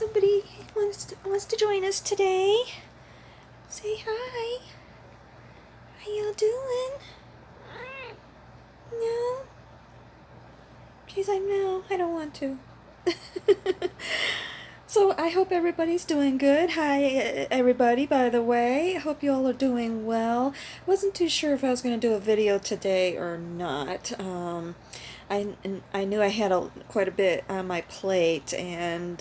Somebody wants to join us today. Say hi. How y'all doing? No? She's like, no, I don't want to. So I hope everybody's doing good. Hi, everybody, by the way. I hope you all are doing well. Wasn't too sure if I was going to do a video today or not. I knew I had quite a bit on my plate, and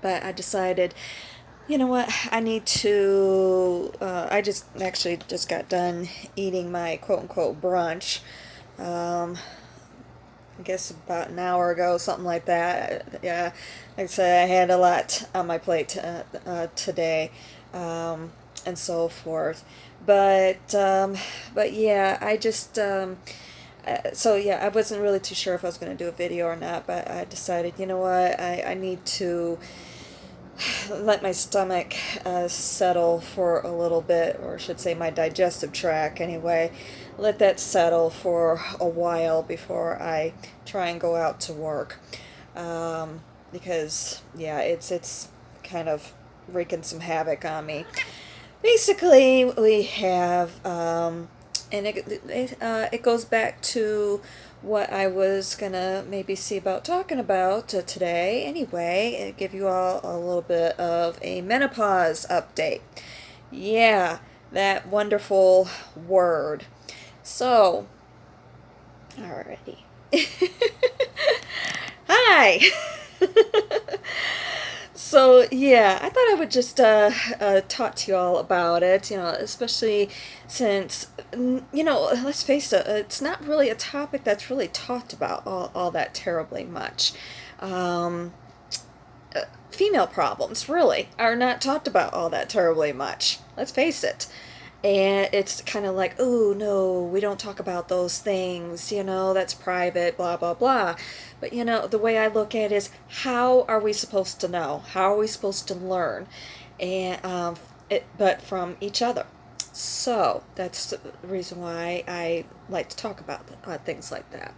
but I decided, you know what, I need to, I just actually just got done eating my quote-unquote brunch. I guess about an hour ago, something like that. Yeah, like I said, I had a lot on my plate today, and so forth. But yeah, I just so yeah, I wasn't really too sure if I was going to do a video or not. But I decided, you know what, I need to let my stomach settle for a little bit, or I should say my digestive tract anyway. Let that settle for a while before I try and go out to work. Because yeah, it's kind of wreaking some havoc on me. Basically, we have and it goes back to what I was gonna maybe see about talking about today. Anyway, give you all a little bit of a menopause update. Yeah, that wonderful word. So, alrighty. Hi. So yeah, I thought I would just talk to you all about it. You know, especially since you know, let's face it, it's not really a topic that's really talked about all that terribly much. Um, Female problems really are not talked about all that terribly much. Let's face it. And it's kind of like, oh no, we don't talk about those things, you know, that's private, blah, blah, blah. But, you know, the way I look at it is, how are we supposed to know? How are we supposed to learn? And, but from each other. So that's the reason why I like to talk about things like that.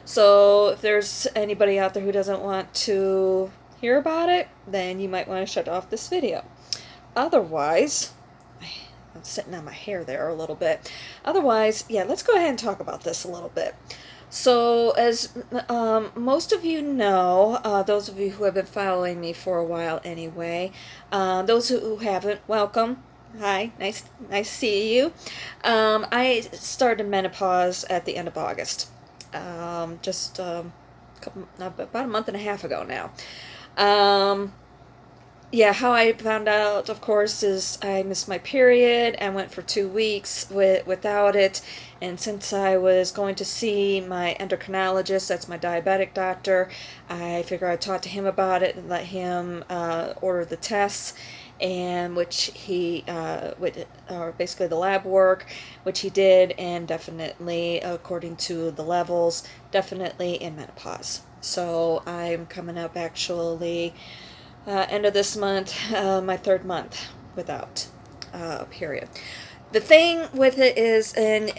So if there's anybody out there who doesn't want to hear about it, then you might want to shut off this video. Otherwise, I'm sitting on my hair there a little bit. Otherwise, yeah, let's go ahead and talk about this a little bit. So, as most of you know, those of you who have been following me for a while anyway, those who haven't, welcome. Hi, nice to see you. I started menopause at the end of August, just about a month and a half ago now. Yeah, how I found out, of course, is I missed my period. I went for 2 weeks without it. And since I was going to see my endocrinologist, that's my diabetic doctor, I figured I'd talk to him about it and let him order the tests, and which he, or basically the lab work, which he did, and definitely, according to the levels, definitely in menopause. So I'm coming up actually end of this month, my third month without a period. The thing with it is, and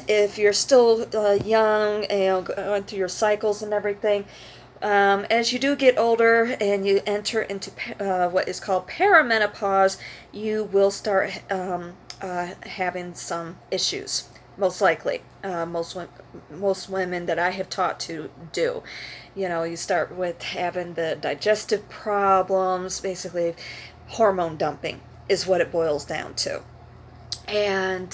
if you're still young, you know, going through your cycles and everything, as you do get older and you enter into what is called perimenopause, you will start having some issues. Most likely, most women that I have taught to do. You know, you start with having the digestive problems, basically hormone dumping is what it boils down to. And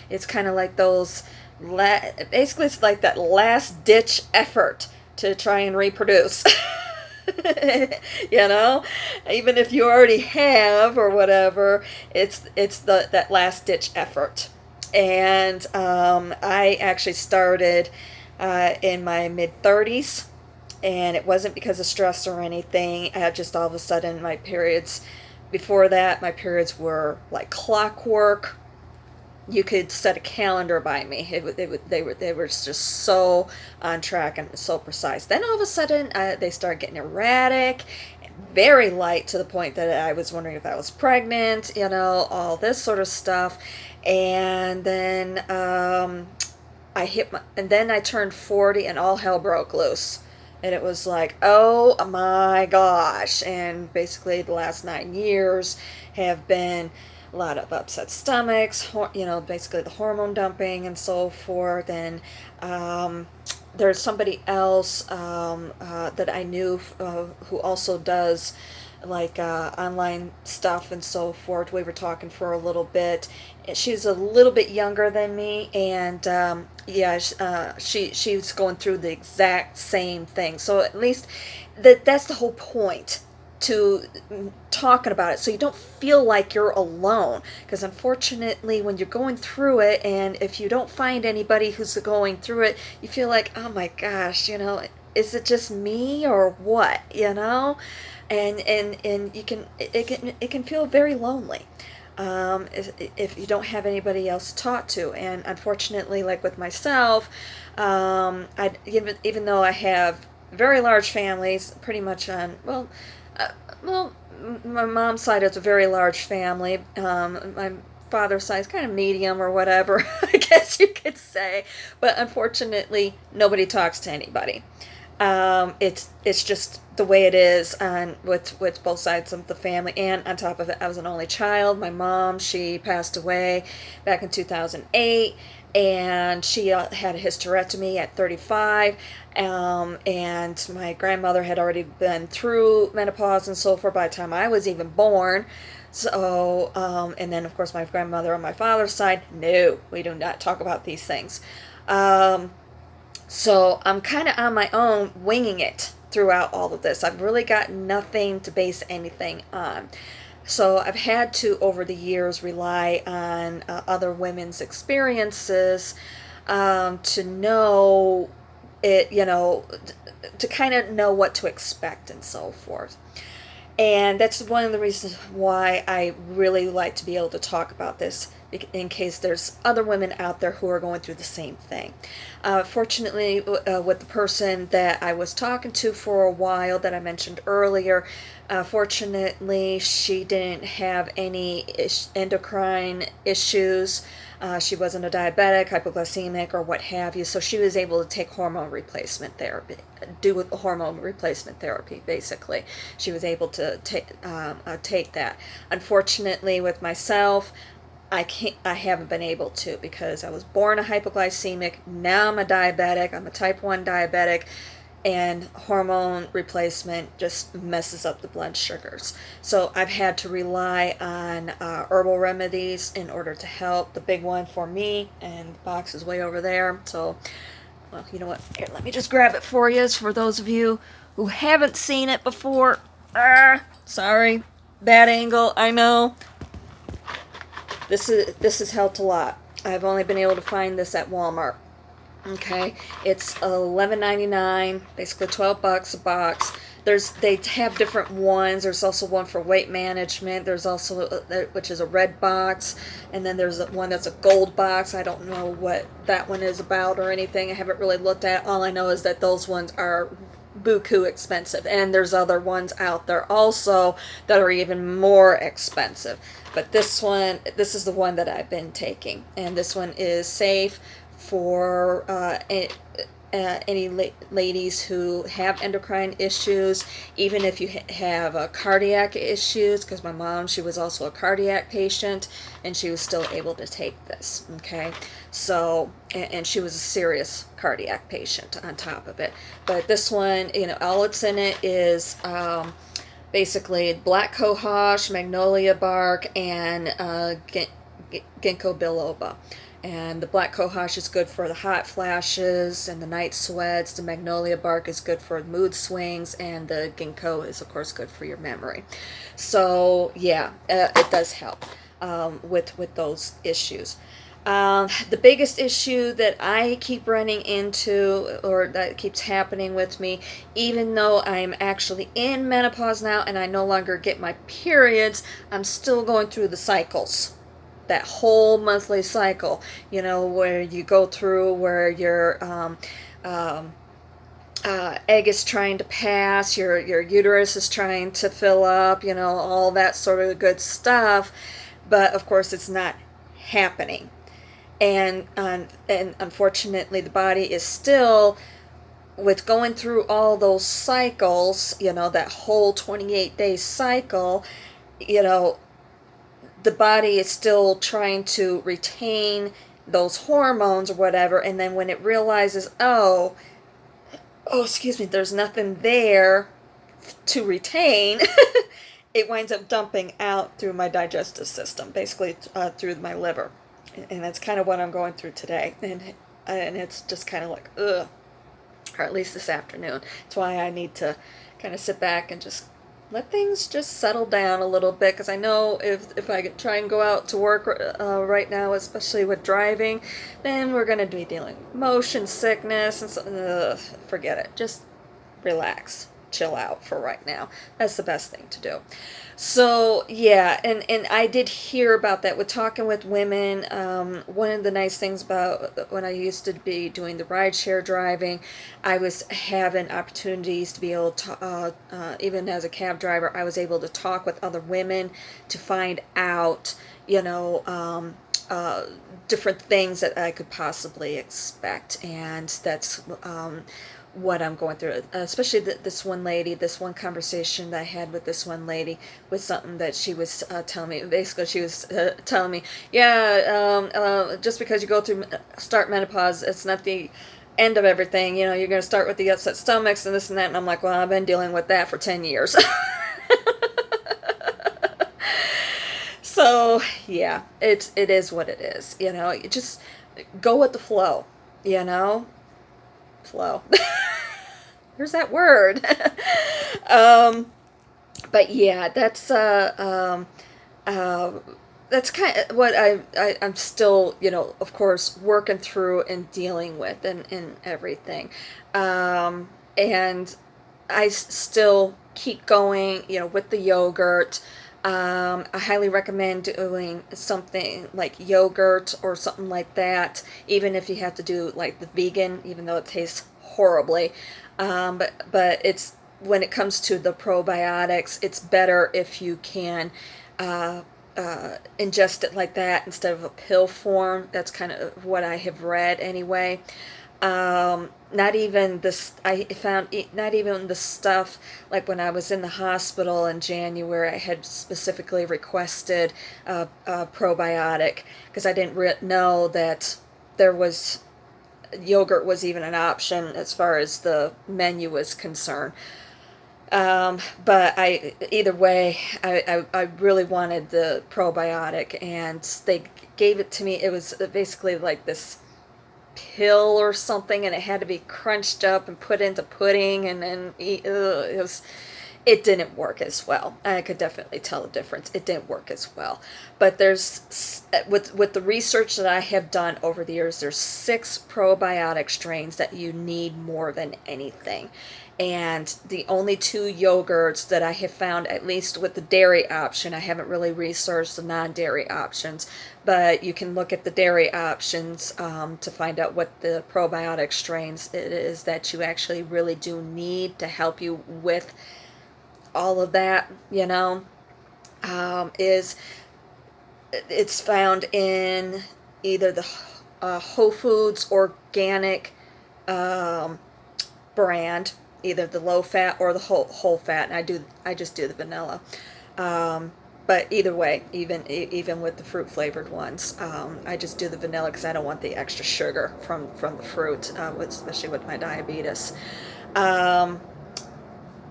it's kind of like those, basically it's like that last ditch effort to try and reproduce. You know, even if you already have or whatever, it's that last ditch effort. And I actually started in my mid-30s, and it wasn't because of stress or anything. Just all of a sudden my periods, before that my periods were like clockwork. You could set a calendar by me. They were just so on track and so precise. Then all of a sudden they started getting erratic, very light, to the point that I was wondering if I was pregnant, you know, all this sort of stuff. And then and then I turned 40 and all hell broke loose. And it was like, oh my gosh. And basically, the last 9 years have been a lot of upset stomachs, basically the hormone dumping and so forth. And um, there's somebody else that I knew who also does like online stuff and so forth. We were talking for a little bit. She's a little bit younger than me, and yeah, she's going through the exact same thing. So at least that's the whole point to talking about it, so you don't feel like you're alone. Because unfortunately, when you're going through it, and if you don't find anybody who's going through it, you feel like, oh my gosh, is it just me or what, and it can feel very lonely, if you don't have anybody else to talk to. And unfortunately, like with myself, even though I have very large families, pretty much on uh, well, my mom's side is a very large family. My father's side is kind of medium or whatever, I guess you could say. But unfortunately, nobody talks to anybody. It's just the way it is on with both sides of the family. And on top of it, I was an only child. My mom, she passed away back in 2008, and she had a hysterectomy at 35. And my grandmother had already been through menopause and so forth by the time I was even born. So, and then of course my grandmother on my father's side, no, we do not talk about these things. Um, so I'm kind of on my own, winging it throughout all of this. I've really got nothing to base anything on. So I've had to, over the years, rely on other women's experiences, to know it, to kind of know what to expect and so forth. And that's one of the reasons why I really like to be able to talk about this, in case there's other women out there who are going through the same thing. Fortunately, with the person that I was talking to for a while that I mentioned earlier, fortunately, she didn't have any endocrine issues. She wasn't a diabetic, hypoglycemic, or what have you, so she was able to take hormone replacement therapy, do hormone replacement therapy, basically. She was able to take that. Unfortunately, with myself, I haven't been able to, because I was born a hypoglycemic. Now I'm a diabetic. I'm a type 1 diabetic, and hormone replacement just messes up the blood sugars. So I've had to rely on herbal remedies in order to help. The big one for me, and the box is way over there. So, well, you know what? Here, let me just grab it for you. For those of you who haven't seen it before. Sorry, bad angle. I know. This has helped a lot. I've only been able to find this at Walmart. Okay, it's $11.99, basically $12 a box. They have different ones. There's also one for weight management. There's also which is a red box, and then there's one that's a gold box. I don't know what that one is about or anything. I haven't really looked at it. All I know is that those ones are buku expensive, and there's other ones out there also that are even more expensive. But this is the one that I've been taking, and this one is safe for any ladies who have endocrine issues, even if you have cardiac issues, because my mom, she was also a cardiac patient, and she was still able to take this. Okay, so, and she was a serious cardiac patient on top of it. But this one, all it's in it is basically black cohosh, magnolia bark, and ginkgo biloba. And the black cohosh is good for the hot flashes and the night sweats. The magnolia bark is good for mood swings, and the ginkgo is, of course, good for your memory. So yeah, it does help with those issues. The biggest issue that I keep running into, or that keeps happening with me, even though I'm actually in menopause now and I no longer get my periods, I'm still going through the cycles. That whole monthly cycle, where you go through, where your egg is trying to pass, your uterus is trying to fill up, all that sort of good stuff. But of course, it's not happening. And unfortunately, the body is still with going through all those cycles, that whole 28-day cycle, you know, the body is still trying to retain those hormones or whatever, and then when it realizes, excuse me, there's nothing there to retain, it winds up dumping out through my digestive system, basically through my liver. And that's kind of what I'm going through today. And it's just kind of like, ugh, or at least this afternoon. That's why I need to kind of sit back and just let things just settle down a little bit, because I know if I try and go out to work right now, especially with driving, then we're going to be dealing with motion sickness and so, forget it. Just relax, chill out for right now. That's the best thing to do. So yeah, and I did hear about that with talking with women. One of the nice things about when I used to be doing the rideshare driving, I was having opportunities to be able to, even as a cab driver, I was able to talk with other women to find out, different things that I could possibly expect, and that's what I'm going through. Especially this one conversation that I had with this one lady was something that she was telling me. Basically, she was telling me, yeah, just because you go through start menopause, it's not the end of everything. You're going to start with the upset stomachs and this and that. And I'm like, well, I've been dealing with that for 10 years. So yeah, it is what it is. You just go with the flow. You know, flow. Here's that word. um, but yeah, uh, that's kind of what I'm still, of course, working through and dealing with and everything. And still keep going, with the yogurt. I highly recommend doing something like yogurt or something like that, even if you have to do like the vegan, even though it tastes horribly. But it's when it comes to the probiotics, it's better if you can uh, ingest it like that instead of a pill form. That's kind of what I have read anyway. Not even this, I found not even the stuff like when I was in the hospital in January, I had specifically requested a probiotic because I didn't know that there was yogurt was even an option as far as the menu was concerned. But either way, I really wanted the probiotic, and they gave it to me. It was basically like this pill or something, and it had to be crunched up and put into pudding and then eat. It didn't work as well. I could definitely tell the difference. It didn't work as well. But there's with the research that I have done over the years, there's 6 probiotic strains that you need more than anything. And the only 2 yogurts that I have found, at least with the dairy option, I haven't really researched the non-dairy options, but you can look at the dairy options to find out what the probiotic strains it is that you actually really do need to help you with all of that, is it's found in either the Whole Foods organic um, brand, either the low fat or the whole fat, and I just do the vanilla. But either way, even with the fruit flavored ones, I just do the vanilla because I don't want the extra sugar from the fruit, especially with my diabetes. Um,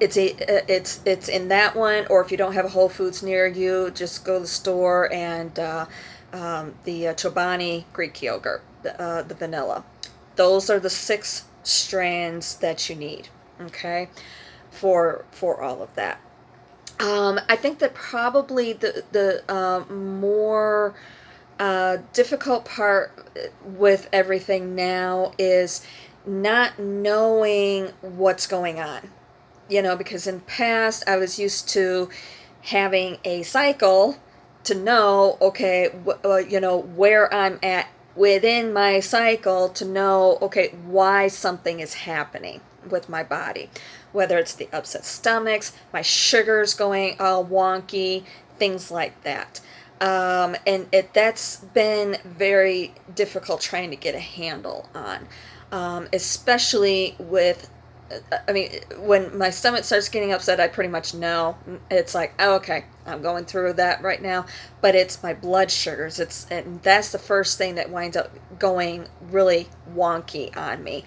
it's in that one, or if you don't have a Whole Foods near you, just go to the store and the Chobani Greek yogurt, the vanilla. Those are the 6 strands that you need. Okay, for all of that. I think that probably the more difficult part with everything now is not knowing what's going on. Because in the past I was used to having a cycle to know, okay, where I'm at within my cycle to know, okay, why something is happening with my body. Whether it's the upset stomachs, my sugars going all wonky, things like that. And that's been very difficult trying to get a handle on, especially with I mean, when my stomach starts getting upset, I pretty much know. It's like, oh, okay, I'm going through that right now. But it's my blood sugars. And that's the first thing that winds up going really wonky on me.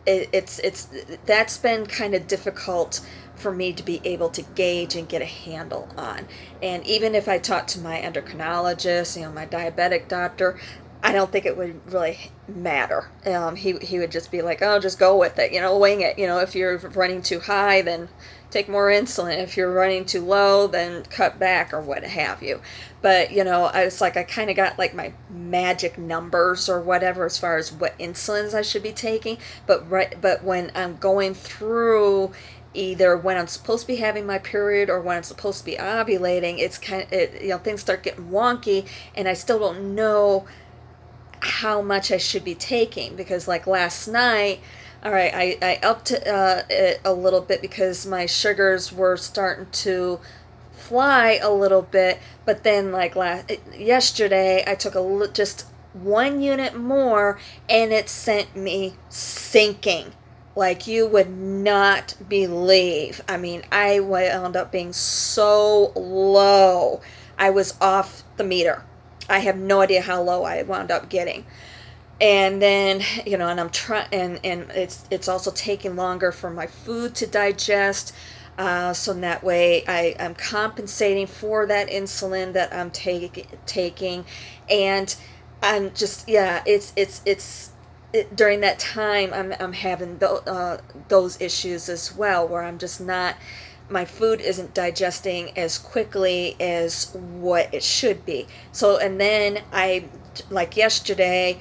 It's that's been kind of difficult for me to be able to gauge and get a handle on. And even if I talk to my endocrinologist, my diabetic doctor, I don't think it would really matter. He would just be like, oh, just go with it, wing it. If you're running too high, then take more insulin. If you're running too low, then cut back or what have you. But, it's like I kind of got like my magic numbers or whatever as far as what insulins I should be taking. But when I'm going through either when I'm supposed to be having my period or when I'm supposed to be ovulating, it's things start getting wonky, and I still don't know how much I should be taking, because like last night, all right, I upped it a little bit because my sugars were starting to fly a little bit, but then like yesterday I took just 1 unit more, and it sent me sinking like you would not believe. I mean, I wound up being so low. I was off the meter. I have no idea how low I wound up getting. And then, and I'm trying, and it's also taking longer for my food to digest. So in that way, I'm compensating for that insulin that I'm taking, and I'm just, yeah, during that time, I'm having those issues as well, where I'm just not, my food isn't digesting as quickly as what it should be. So, and then like yesterday,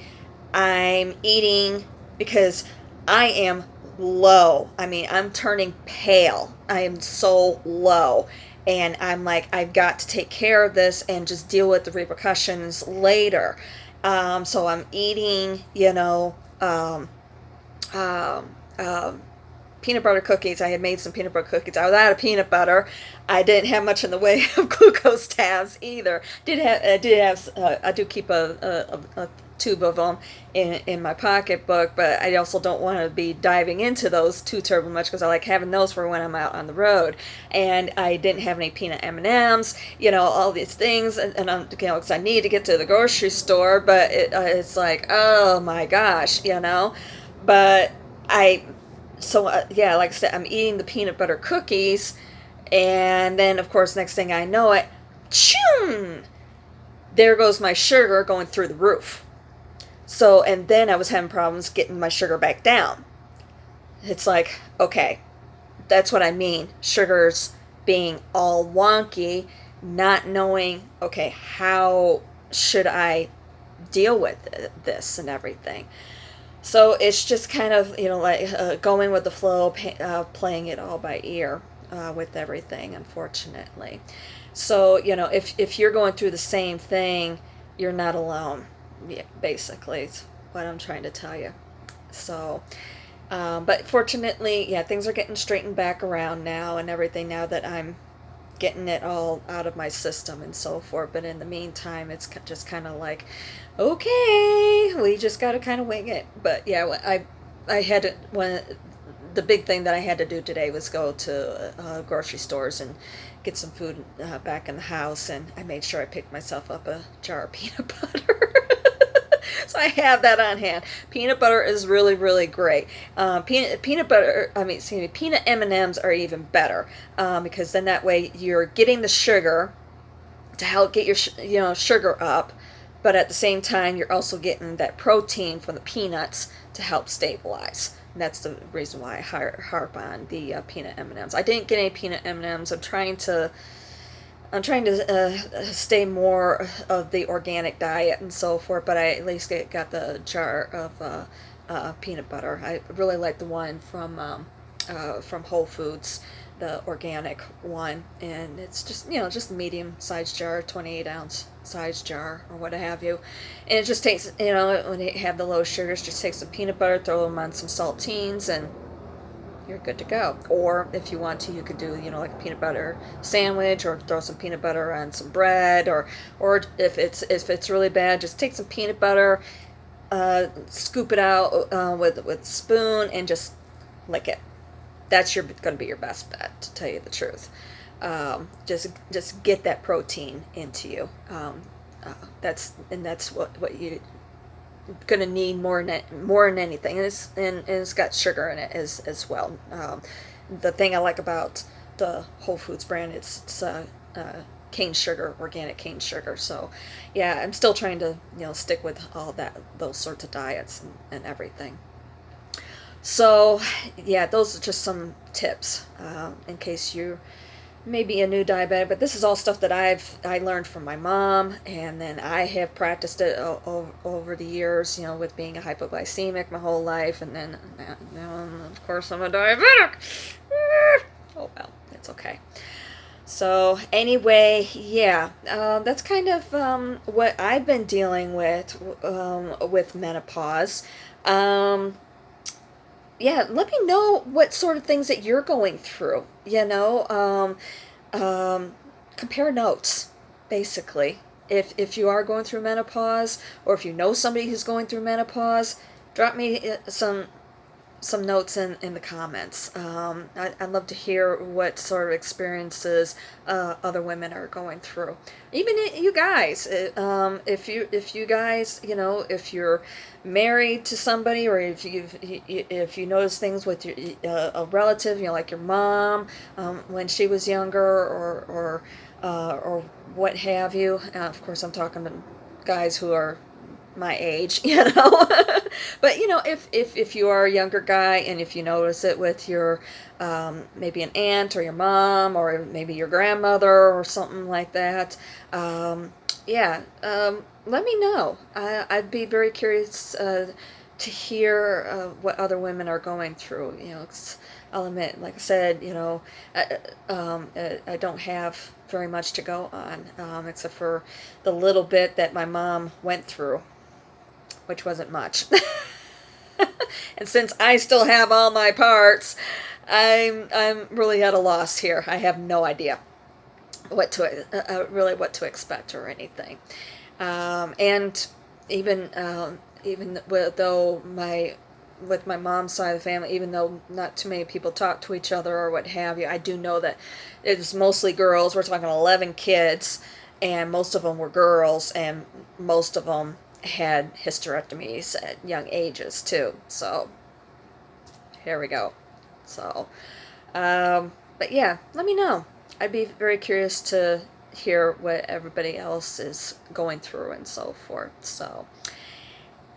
I'm eating because I am low. I mean, I'm turning pale. I am so low. And I'm like, I've got to take care of this and just deal with the repercussions later. So I'm eating, um, um, peanut butter cookies. I had made some peanut butter cookies. I was out of peanut butter. I didn't have much in the way of glucose tabs either. I do keep a tube of them in my pocketbook, but I also don't want to be diving into those too terribly much, because I like having those for when I'm out on the road. And I didn't have any peanut M&Ms, all these things, and I'm, because I need to get to the grocery store, but it's like, oh my gosh, but I so yeah, like I said, I'm eating the peanut butter cookies, and then of course, next thing I know it, choom, there goes my sugar going through the roof. So, and then I was having problems getting my sugar back down. It's like, okay, that's what I mean. Sugars being all wonky, not knowing, okay, how should I deal with this and everything. So it's just kind of, like going with the flow, playing it all by ear with everything, unfortunately. So, if you're going through the same thing, you're not alone. Yeah, basically, it's what I'm trying to tell you. So, but fortunately, yeah, things are getting straightened back around now and everything, now that I'm getting it all out of my system and so forth. But in the meantime, it's just kind of like, okay, we just got to kind of wing it. But yeah, I had to, when the big thing that I had to do today was go to grocery stores and get some food back in the house, and I made sure I picked myself up a jar of peanut butter. So I have that on hand. Peanut butter is really, really great. Peanut butter, I mean, excuse me, peanut M&Ms are even better, because then that way you're getting the sugar to help get your sugar up, but at the same time you're also getting that protein from the peanuts to help stabilize. And that's the reason why I harp on the peanut M&Ms. I didn't get any peanut M&Ms. I'm trying to stay more of the organic diet and so forth, but I at least got the jar of peanut butter. I really like the one from Whole Foods, the organic one, and it's just a medium sized jar, 28-ounce size jar or what have you. And it just takes, when you have the low sugars, just take some peanut butter, throw them on some saltines, and you're good to go. Or if you want to, you could do, like a peanut butter sandwich, or throw some peanut butter on some bread, or if it's really bad, just take some peanut butter, scoop it out with a spoon, and just lick it. That's your going to be your best bet, to tell you the truth. Just get that protein into you. That's what you going to need more than anything, and it's got sugar in it as well. The thing I like about the Whole Foods brand, it's cane sugar, organic cane sugar. So, yeah, I'm still trying to stick with all those sorts of diets and everything. So, yeah, those are just some tips in case you may be a new diabetic. But this is all stuff that I learned from my mom, and then I have practiced it over the years. With being a hypoglycemic my whole life, and then now of course I'm a diabetic. Oh well, it's okay. So anyway, yeah, that's kind of what I've been dealing with menopause. Um, yeah, let me know what sort of things that you're going through. Compare notes, basically. If you are going through menopause, or if you know somebody who's going through menopause, drop me some notes in the comments. I'd love to hear what sort of experiences other women are going through. Even you guys, if you guys, if you're married to somebody, or if you notice things with a relative, like your mom when she was younger, or what have you. Of course, I'm talking to guys who are my age, but if you are a younger guy, and if you notice it with your maybe an aunt or your mom or maybe your grandmother or something like that, yeah, let me know. I'd be very curious to hear what other women are going through. 'Cause I'll admit, like I said, I don't have very much to go on, except for the little bit that my mom went through, which wasn't much. And since I still have all my parts, I'm really at a loss here. I have no idea what to expect or anything. And even though with my mom's side of the family, even though not too many people talk to each other or what have you, I do know that it's mostly girls. We're talking 11 kids, and most of them were girls, and most of them had hysterectomies at young ages too. So here we go. So, but yeah, let me know. I'd be very curious to hear what everybody else is going through and so forth. So,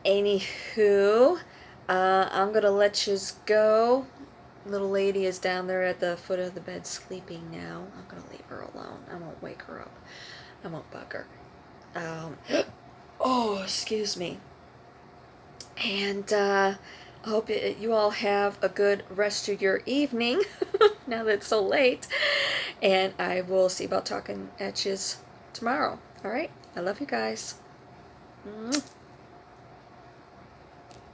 anywho, I'm gonna let you go. Little lady is down there at the foot of the bed sleeping now. I'm gonna leave her alone. I won't wake her up. I won't bug her. Oh, excuse me. And I hope you all have a good rest of your evening now that it's so late. And I will see about talking at you tomorrow. All right? I love you guys.